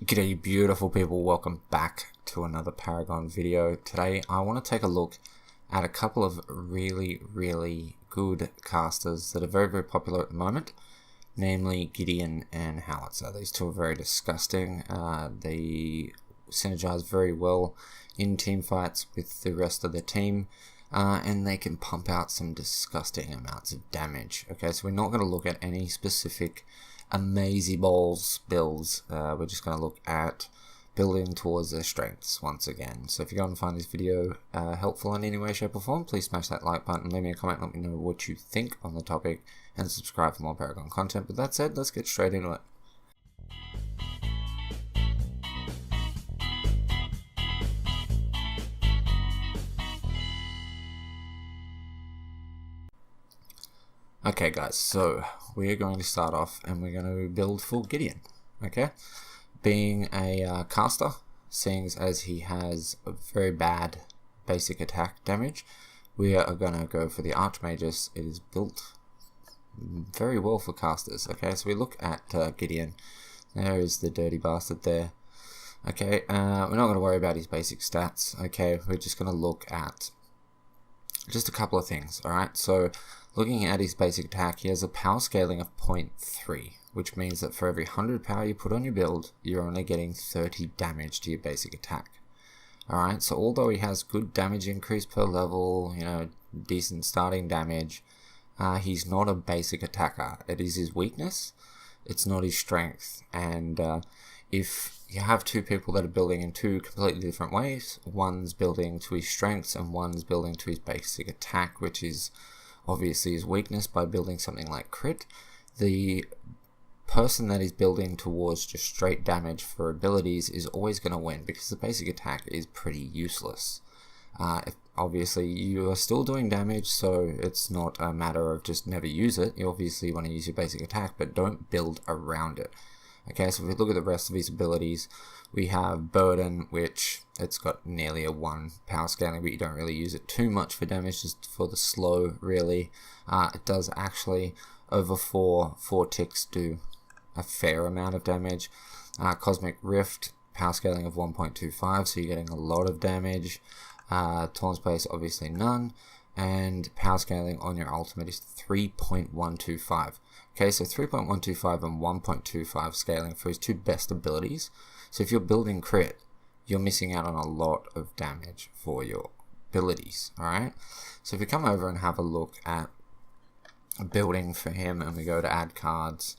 G'day beautiful people, welcome back to another Paragon video. Today I want to take a look at a couple of really good casters that are very popular at the moment, namely Gideon and Howitzer. These two are very disgusting. They synergize very well in team fights with the rest of the team, and they can pump out some disgusting amounts of damage. Okay, so we're not going to look at any specific amazing balls builds. We're just going to look at building towards their strengths once again. So if you go and find this video helpful in any way, shape or form, please smash that like button, leave me a comment, let me know what you think on the topic, and subscribe for more Paragon content. But that said, let's get straight into it. Okay guys, so we're going to start off and we're going to build full Gideon. Okay, being a caster, seeing as he has a very bad basic attack damage, we are going to go for the Archmagus. It is built very well for casters. Okay, so we look at Gideon. There is the dirty bastard there. Okay, we're not going to worry about his basic stats. Okay, we're just going to look at just a couple of things. Alright, so looking at his basic attack, he has a power scaling of 0.3, which means that for every 100 power you put on your build, you're only getting 30 damage to your basic attack. Alright, so although he has good damage increase per level, you know, decent starting damage, he's not a basic attacker. It is his weakness, it's not his strength. And if you have two people that are building in two completely different ways, one's building to his strengths and one's building to his basic attack, which is obviously his weakness by building something like crit, the person that is building towards just straight damage for abilities is always going to win, because the basic attack is pretty useless. Obviously you are still doing damage, so it's not a matter of just never use it. You obviously want to use your basic attack, but don't build around it. Okay, so if we look at the rest of his abilities, we have Burden, which it's got nearly a 1 power scaling, but you don't really use it too much for damage, just for the slow, really. It does actually, over 4 ticks, do a fair amount of damage. Cosmic Rift, power scaling of 1.25, so you're getting a lot of damage. Taunt Space, obviously none. And power scaling on your ultimate is 3.125. Okay, so 3.125 and 1.25 scaling for his two best abilities. So if you're building crit, you're missing out on a lot of damage for your abilities. Alright, so if we come over and have a look at building for him and we go to add cards,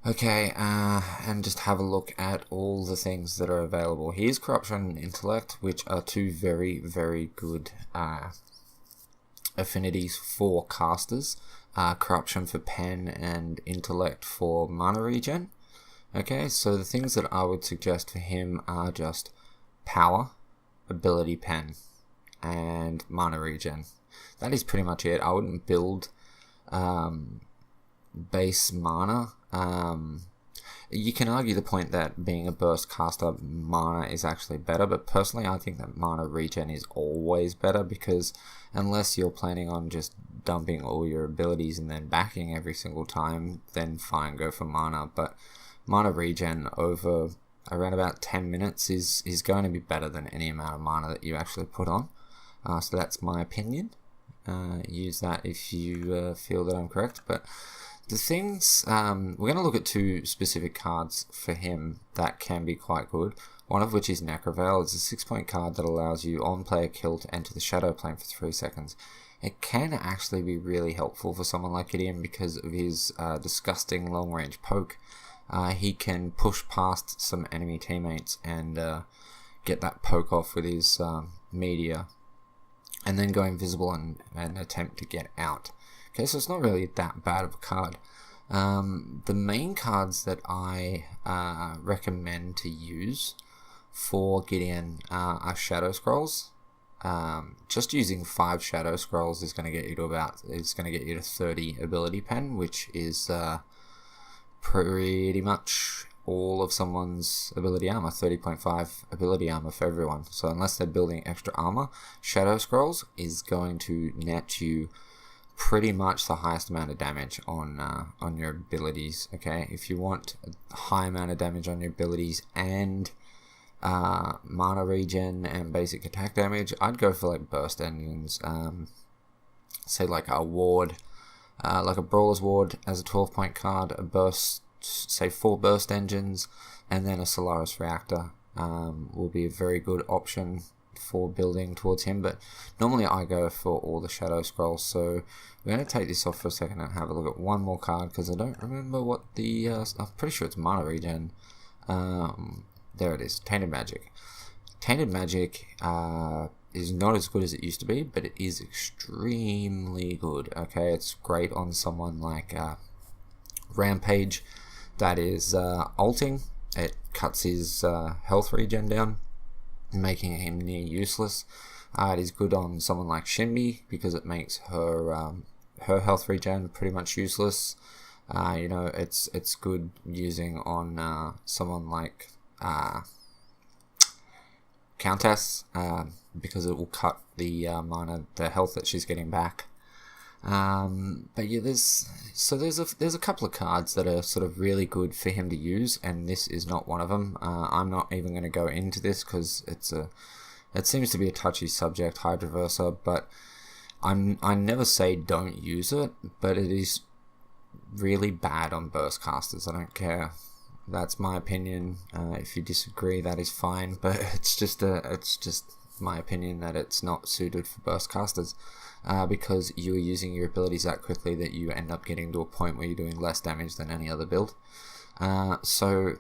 okay, and just have a look at all the things that are available. Here's Corruption and Intellect, which are two very good affinities for casters. Corruption for pen and Intellect for mana regen. Okay, so the things that I would suggest for him are just power, ability pen, and mana regen. That is pretty much it. I wouldn't build base mana. You can argue the point that being a burst caster, mana is actually better, but personally I think that mana regen is always better, because unless you're planning on just dumping all your abilities and then backing every single time, then fine, go for mana. But mana regen over around about 10 minutes is going to be better than any amount of mana that you actually put on. So that's my opinion. Use that if you feel that I'm correct. But the things, we're going to look at two specific cards for him that can be quite good. One of which is Necroveil. It's a 6-point card that allows you on player kill to enter the shadow plane for 3 seconds. It can actually be really helpful for someone like Gideon because of his disgusting long range poke. He can push past some enemy teammates and get that poke off with his meteor, and then go invisible and attempt to get out. Okay, so it's not really that bad of a card. The main cards that I recommend to use for Gideon are Shadow Scrolls. Just using 5 Shadow Scrolls is going to get you to 30 ability pen, which is pretty much all of someone's ability armor, 30.5 ability armor for everyone. So unless they're building extra armor, Shadow Scrolls is going to net you pretty much the highest amount of damage on your abilities. Okay, if you want a high amount of damage on your abilities and mana regen and basic attack damage, I'd go for like burst engines. Say like a ward, like a brawler's ward as a 12-point card, a burst, say 4 burst engines, and then a Solaris reactor will be a very good option for building towards him. But normally I go for all the shadow scrolls. So we're going to take this off for a second and have a look at one more card, because I don't remember what the I'm pretty sure it's mana regen. There it is, Tainted Magic. Tainted Magic is not as good as it used to be, but it is extremely good. Okay, it's great on someone like Rampage that is ulting. It cuts his health regen down, making him near useless. It is good on someone like Shinbi because it makes her her health regen pretty much useless. You know, it's good using on someone like Countess, because it will cut the the health that she's getting back. But yeah, there's a couple of cards that are sort of really good for him to use, and this is not one of them. I'm not even going to go into this because it seems to be a touchy subject, Hydroversa, but I never say don't use it, but it is really bad on burst casters. I don't care. That's my opinion. If you disagree, that is fine, but it's just my opinion that it's not suited for burst casters, because you're using your abilities that quickly that you end up getting to a point where you're doing less damage than any other build. So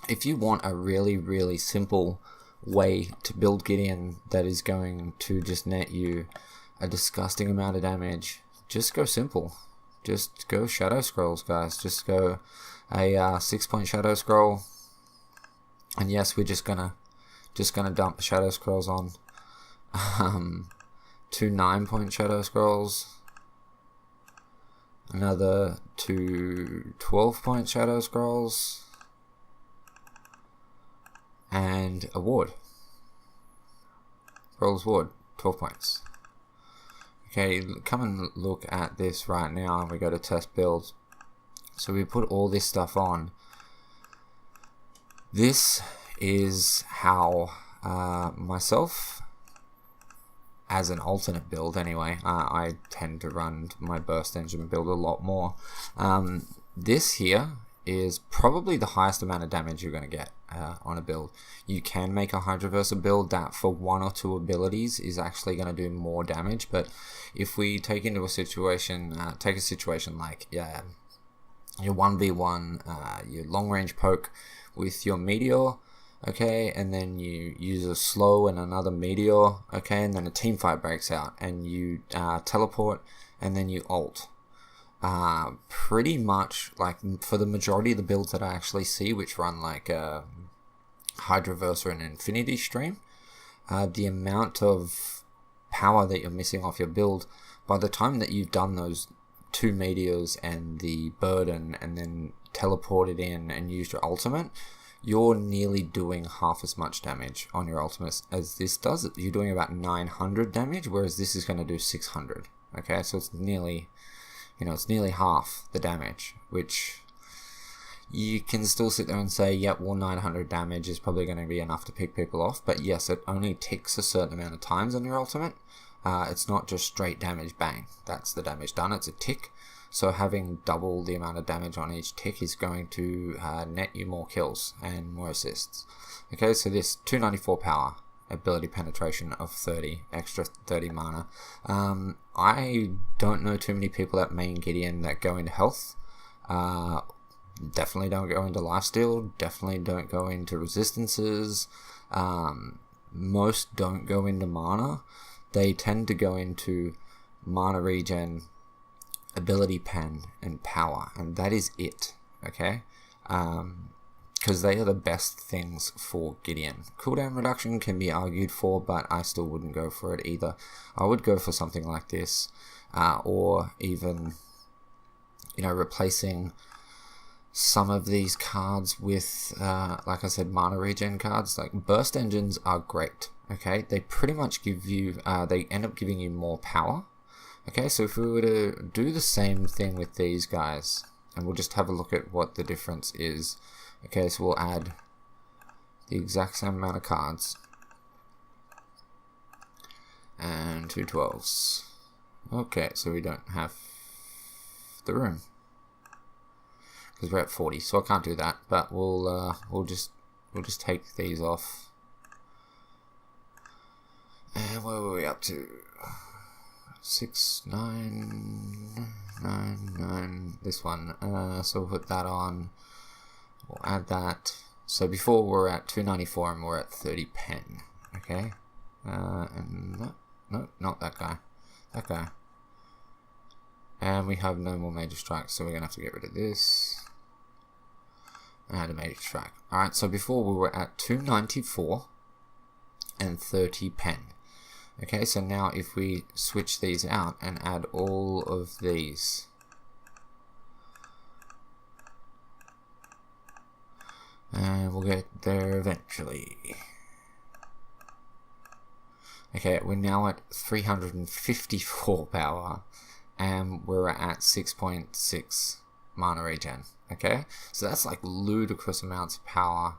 if you want a really, really simple way to build Gideon that is going to just net you a disgusting amount of damage, just go simple. Just go Shadow Scrolls, guys. Just go a 6-point Shadow Scroll, and yes, we're just gonna dump Shadow Scrolls on. 2 9-point Shadow Scrolls, another 2 12-point Shadow Scrolls, and a ward. Brawler's Ward, 12 points. Okay, come and look at this right now, and we go to test builds. So we put all this stuff on. This is how myself, as an alternate build anyway, I tend to run my burst engine build a lot more. This here is probably the highest amount of damage you're going to get on a build. You can make a Hydroversa build that for 1 or 2 abilities is actually going to do more damage, but if we take into a situation, take a situation like your 1v1, your long range poke with your meteor, okay, and then you use a slow and another meteor, okay, and then a team fight breaks out, and you teleport, and then you ult. Pretty much, like, for the majority of the builds that I actually see, which run like Hydroversa and Infinity Stream, the amount of power that you're missing off your build, by the time that you've done those 2 meteors and the burden, and then teleported in and used your ultimate, you're nearly doing half as much damage on your ultimate as this does. You're doing about 900 damage, whereas this is going to do 600. Okay, so it's nearly, it's nearly half the damage, which you can still sit there and say, yep, well, 900 damage is probably going to be enough to pick people off, but yes, it only ticks a certain amount of times on your ultimate. It's not just straight damage, bang, that's the damage done, it's a tick. So having double the amount of damage on each tick is going to net you more kills and more assists. Okay, so this 294 power, ability penetration of 30, extra 30 mana. I don't know too many people that main Gideon that go into health. Definitely don't go into lifesteal, definitely don't go into resistances. Most don't go into mana. They tend to go into mana regen, ability pen, and power, and that is it, okay? Because they are the best things for Gideon. Cooldown reduction can be argued for, but I still wouldn't go for it either. I would go for something like this, or even, replacing some of these cards with, like I said, mana regen cards. Like, burst engines are great, okay? They pretty much give you, they end up giving you more power, Okay, so if we were to do the same thing with these guys, and we'll just have a look at what the difference is. Okay, so we'll add the exact same amount of cards and 2 12s. Okay, so we don't have the room because we're at 40, so I can't do that. But we'll just take these off. And where were we up to? 6 9 9 9. This one. So we'll put that on. We'll add that. So before we're at 294 and we're at 30 pen. Okay. And no, not that guy. That guy. And we have no more major strikes, so we're gonna have to get rid of this. And add a major strike. Alright, so before we were at 294 and 30 pen. Okay, so now if we switch these out and add all of these, and we'll get there eventually. Okay, we're now at 354 power, and we're at 6.6 mana regen. Okay, so that's like ludicrous amounts of power.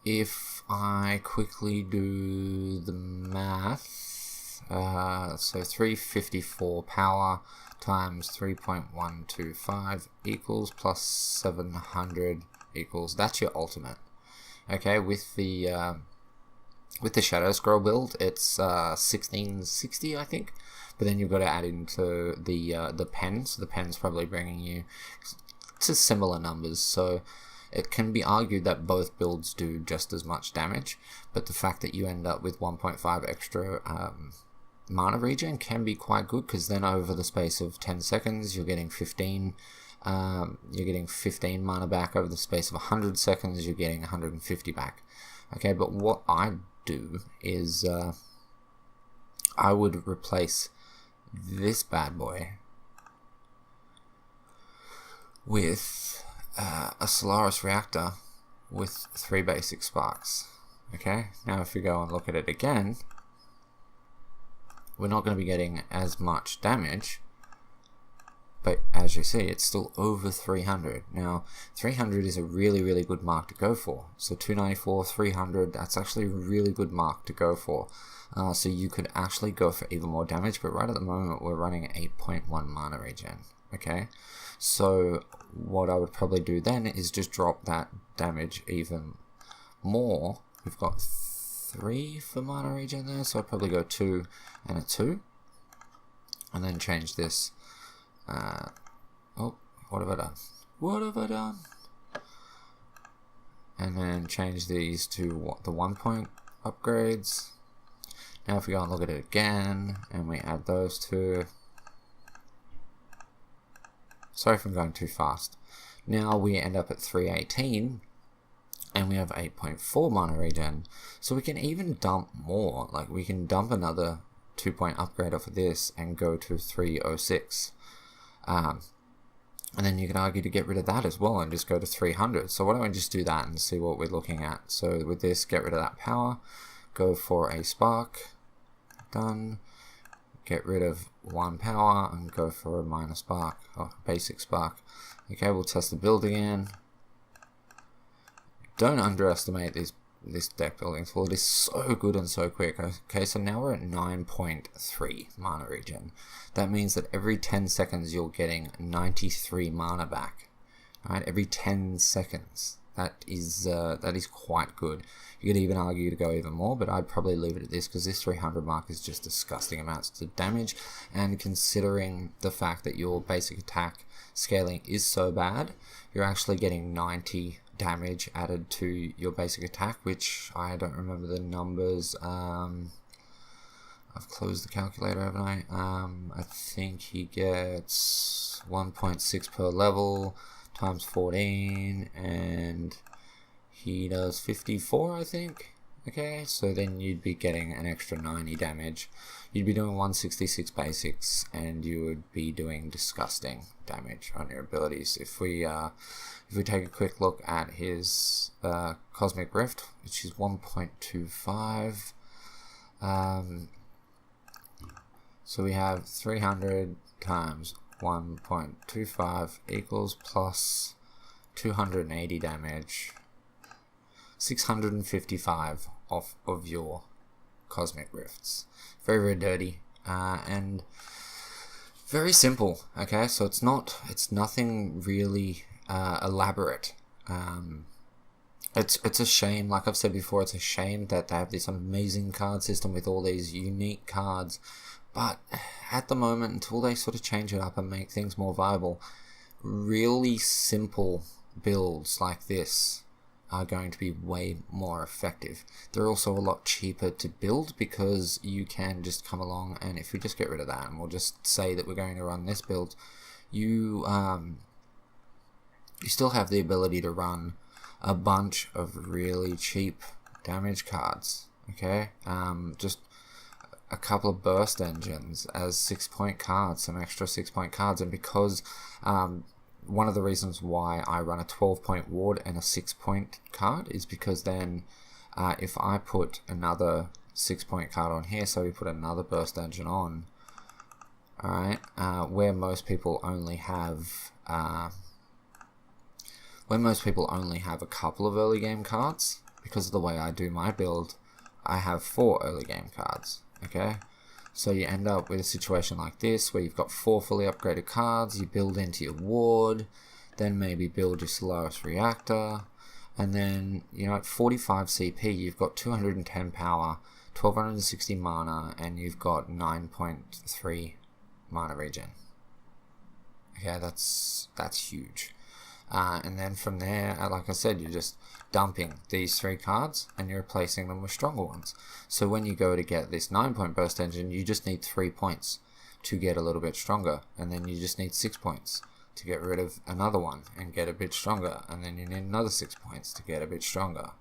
If I quickly do the math, so 354 power times 3.125 equals plus 700 equals, that's your ultimate. Okay, with the Shadow Scroll build, it's 1660, I think. But then you've got to add into the pen, so the pen's probably bringing you to similar numbers. So it can be argued that both builds do just as much damage, but the fact that you end up with 1.5 extra mana regen can be quite good, because then over the space of 10 seconds you're getting 15. You're getting 15 mana back. Over the space of 100 seconds you're getting 150 back. Okay, but what I do is I would replace this bad boy with a Solaris reactor with 3 basic sparks. Okay, now if we go and look at it again, we're not going to be getting as much damage, but as you see, it's still over 300. Now 300 is a really good mark to go for. So 294, 300, that's actually a really good mark to go for. So you could actually go for even more damage, but right at the moment we're running 8.1 mana regen. Okay, so what I would probably do then is just drop that damage even more. We've got 3 for mana regen there, so I'd probably go 2 and a 2, and then change this. Oh, what have I done? What have I done? And then change these to the 1 point upgrades. Now if we go and look at it again, and we add those two. Sorry if I'm going too fast. Now we end up at 318, and we have 8.4 mana regen. So we can even dump more. Like we can dump another 2 point upgrade off of this and go to 306. And then you can argue to get rid of that as well and just go to 300. So why don't we just do that and see what we're looking at. So with this, get rid of that power, go for a spark, done, get rid of 1 power and go for a minor spark, or basic spark. Okay, we'll test the build again. Don't underestimate this deck building tool. It is so good and so quick. Okay, so now we're at 9.3 mana regen. That means that every 10 seconds you're getting 93 mana back. Alright, every 10 seconds. That is quite good. You could even argue to go even more, but I'd probably leave it at this, because this 300 mark is just disgusting amounts of damage, and considering the fact that your basic attack scaling is so bad, you're actually getting 90 damage added to your basic attack, which I don't remember the numbers. I've closed the calculator, haven't I? I think he gets 1.6 per level times 14, and he does 54, I think. Okay, so then you'd be getting an extra 90 damage. You'd be doing 166 basics, and you would be doing disgusting damage on your abilities. If we take a quick look at his Cosmic Rift, which is 1.25, So we have 300 times 1.25 equals plus 280 damage, 655 off of your cosmic rifts. Very, very dirty, and very simple. Okay, so it's nothing really elaborate. It's a shame, like I've said before, it's a shame that they have this amazing card system with all these unique cards, but at the moment, until they sort of change it up and make things more viable, really simple builds like this are going to be way more effective. They're also a lot cheaper to build because you can just come along, and if we just get rid of that and we'll just say that we're going to run this build, you still have the ability to run a bunch of really cheap damage cards. Okay, just a couple of burst engines as 6-point cards, some extra 6-point cards, and because one of the reasons why I run a 12-point ward and a 6-point card is because then if I put another 6-point card on here, so we put another burst engine on, alright, where most people only have a couple of early game cards, because of the way I do my build, I have 4 early game cards. Okay, so you end up with a situation like this where you've got 4 fully upgraded cards, you build into your ward, then maybe build your Solaris reactor, and then, you know, at 45 CP you've got 210 power, 1260 mana, and you've got 9.3 mana regen. Okay, that's huge. And then from there, like I said, you're just dumping these 3 cards and you're replacing them with stronger ones. So when you go to get this 9-point burst engine, you just need 3 points to get a little bit stronger, and then you just need 6 points to get rid of another one and get a bit stronger, and then you need another 6 points to get a bit stronger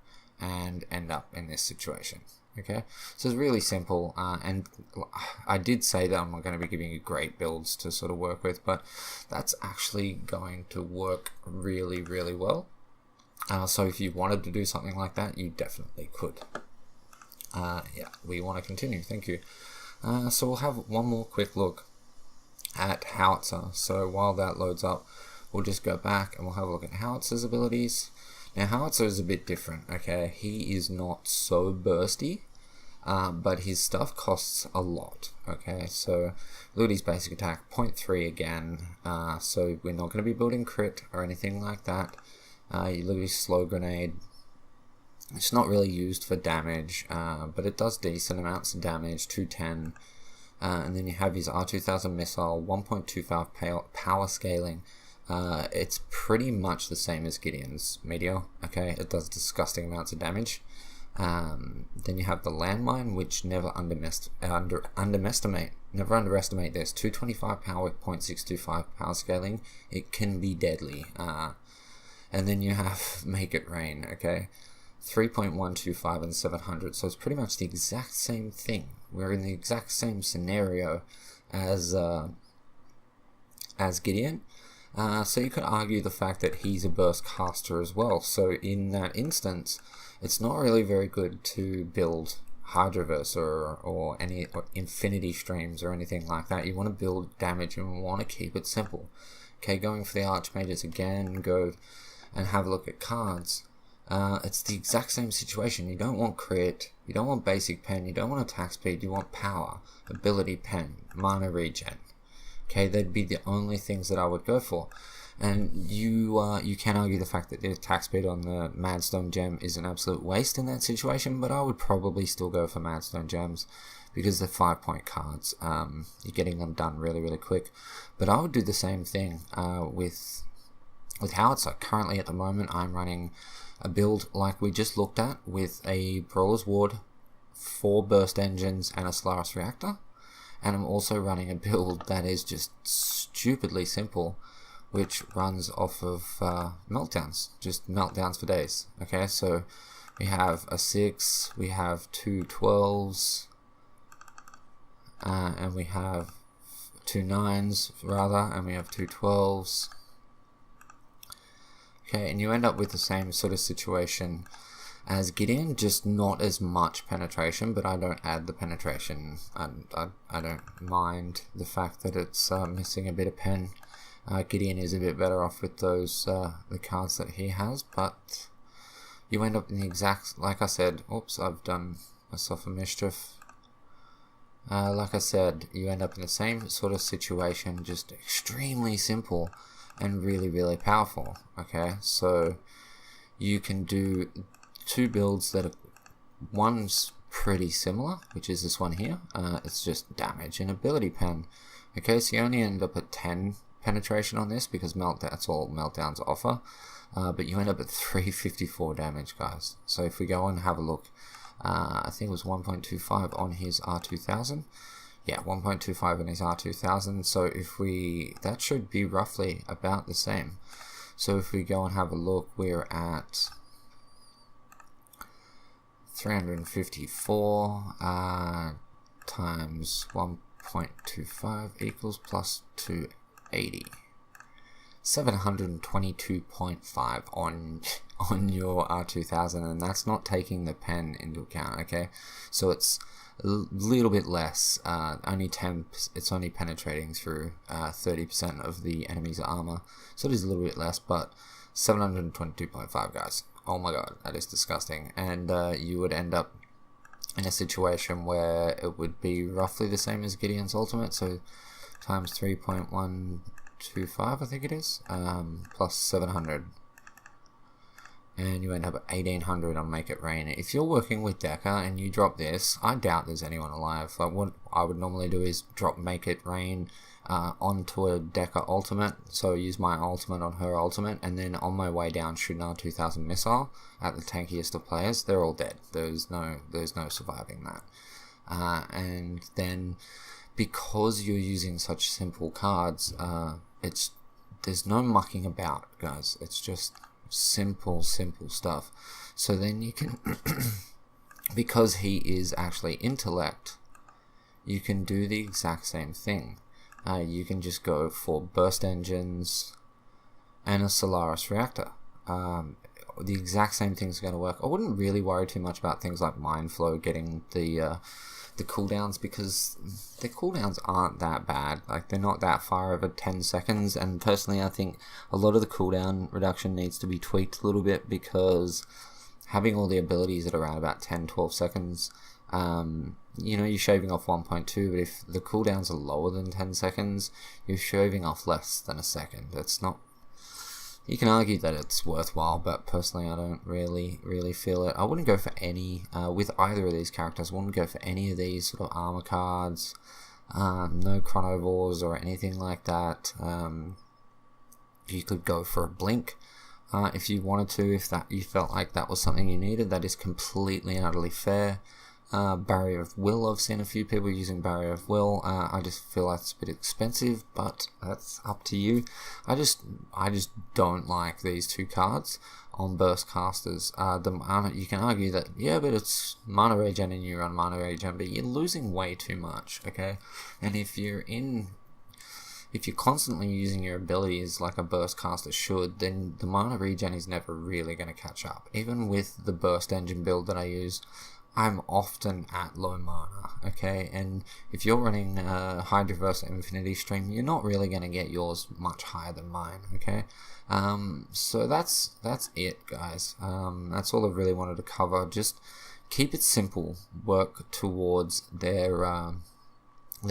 and end up in this situation. Okay, so it's really simple, and I did say that I'm not going to be giving you great builds to sort of work with, but that's actually going to work really, really well. So if you wanted to do something like that, you definitely could. Yeah, we want to continue. Thank you. So we'll have one more quick look at Howitzer. So while that loads up, we'll just go back and we'll have a look at Howitzer's abilities. Now Howitzer is a bit different, okay? He is not so bursty, but his stuff costs a lot, okay? So look at his basic attack, 0.3 again, so we're not going to be building crit or anything like that. You look at his slow grenade, it's not really used for damage, but it does decent amounts of damage, 210, and then you have his R2000 missile, 1.25 power scaling. It's pretty much the same as Gideon's Meteor, okay? It does disgusting amounts of damage. Then you have the landmine, which never underestimate this. 225 power with 0.625 power scaling. It can be deadly. And then you have Make It Rain, okay? 3.125 and 700. So it's pretty much the exact same thing. We're in the exact same scenario as Gideon. So you could argue the fact that he's a burst caster as well. So in that instance, it's not really very good to build Hydroverse or any Infinity Streams or anything like that. You want to build damage and want to keep it simple. Okay, going for the Archmages again, go and have a look at cards. It's the exact same situation. You don't want crit, you don't want basic pen, you don't want attack speed, you want power, ability pen, mana regen. Okay, they'd be the only things that I would go for. And you can argue the fact that the attack speed on the Madstone Gem is an absolute waste in that situation, but I would probably still go for Madstone Gems because they're 5-point cards. You're getting them done really, really quick. But I would do the same thing with Howitzer. Currently at the moment I'm running a build like we just looked at with a Brawler's Ward, 4 burst engines and a Solaris reactor. And I'm also running a build that is just stupidly simple, which runs off of meltdowns, just meltdowns for days. Okay, so we have a 6, we have 2 12s, and we have 2 9s rather, and we have 2 12s. Okay, and you end up with the same sort of situation as Gideon, just not as much penetration, but I don't add the penetration. I don't mind the fact that it's missing a bit of pen. Gideon is a bit better off with those the cards that he has, but you end up in the exact, like I said, oops, I've done myself a mischief. Like I said, you end up in the same sort of situation, just extremely simple and really, really powerful. Okay, so you can do two builds that are, one's pretty similar, which is this one here. It's just damage and ability pen. Okay, so you only end up at 10 penetration on this because that's all meltdowns offer. But you end up at 354 damage, guys. So if we go and have a look, I think it was 1.25 on his R2000. Yeah, 1.25 on his R2000. So if that should be roughly about the same. So if we go and have a look, we're at 354 times 1.25 equals plus 280. 722.5 on your R2000, and that's not taking the pen into account. Okay, so it's a little bit less. Only 10. It's only penetrating through 30% of the enemy's armor, so it is a little bit less. But 722.5, guys. Oh my god, that is disgusting. And you would end up in a situation where it would be roughly the same as Gideon's ultimate. So times 3.125, I think it is, plus 700, and you end up at 1800 on Make It Rain. If you're working with Deca and you drop this, I doubt there's anyone alive. Like, what I would normally do is drop Make It Rain onto a Deca ultimate, so use my ultimate on her ultimate, and then on my way down shoot an R2000 missile at the tankiest of players. They're all dead. There's no surviving that. And then because you're using such simple cards, there's no mucking about, guys. It's just simple stuff. So then you can because he is actually intellect, you can do the exact same thing. You can just go for burst engines and a Solaris reactor. The exact same thing's going to work. I wouldn't really worry too much about things like Mind Flow getting the cooldowns, because the cooldowns aren't that bad. Like, they're not that far over 10 seconds, and personally I think a lot of the cooldown reduction needs to be tweaked a little bit, because having all the abilities at around about 10-12 seconds, you know, you're shaving off 1.2, but if the cooldowns are lower than 10 seconds, you're shaving off less than a second. It's not, you can argue that it's worthwhile, but personally I don't really feel it. I wouldn't go for any, with either of these characters, I wouldn't go for any of these sort of armor cards, no chronovores or anything like that. You could go for a blink if you wanted to, if you felt like that was something you needed. That is completely and utterly fair. Barrier of Will, I've seen a few people using Barrier of Will. I just feel like it's a bit expensive, but that's up to you. I just don't like these two cards on burst casters. The mana, you can argue that, yeah, but it's mana regen and you run mana regen, but you're losing way too much, okay? And if you're constantly using your abilities like a burst caster should, then the mana regen is never really going to catch up. Even with the burst engine build that I use, I'm often at low mana, okay? And if you're running Hydra vs Infinity Stream, you're not really going to get yours much higher than mine, okay? So that's it, guys. That's all I really wanted to cover. Just keep it simple. Work towards their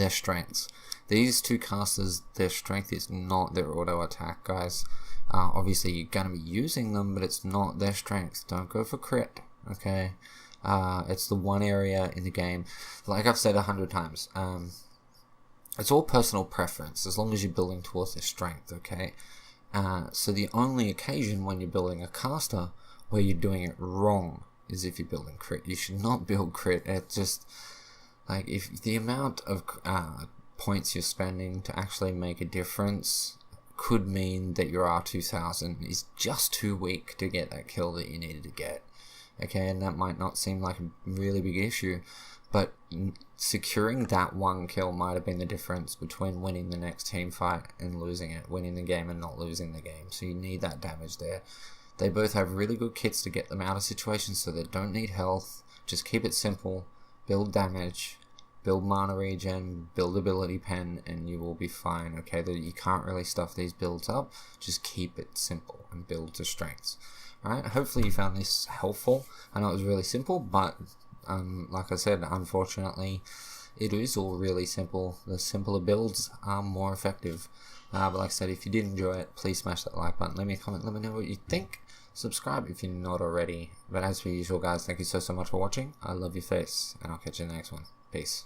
strengths. These two casters, their strength is not their auto attack, guys. Obviously, you're going to be using them, but it's not their strength. Don't go for crit, okay? It's the one area in the game, like I've said 100 times, it's all personal preference as long as you're building towards their strength, okay? So the only occasion when you're building a caster where you're doing it wrong is if you're building crit. You should not build crit. It's just, like, if the amount of points you're spending to actually make a difference could mean that your R2000 is just too weak to get that kill that you needed to get. Okay, and that might not seem like a really big issue, but securing that one kill might have been the difference between winning the next team fight and losing it, winning the game and not losing the game. So you need that damage there. They both have really good kits to get them out of situations so they don't need health. Just keep it simple, build damage, build mana regen, build ability pen, and you will be fine, okay? You can't really stuff these builds up, just keep it simple and build to strengths. Alright, hopefully you found this helpful. I know it was really simple, but like I said, unfortunately, it is all really simple. The simpler builds are more effective. But like I said, if you did enjoy it, please smash that like button, leave me a comment, let me know what you think. Subscribe if you're not already. But as per usual, guys, thank you so much for watching. I love your face, and I'll catch you in the next one. Peace.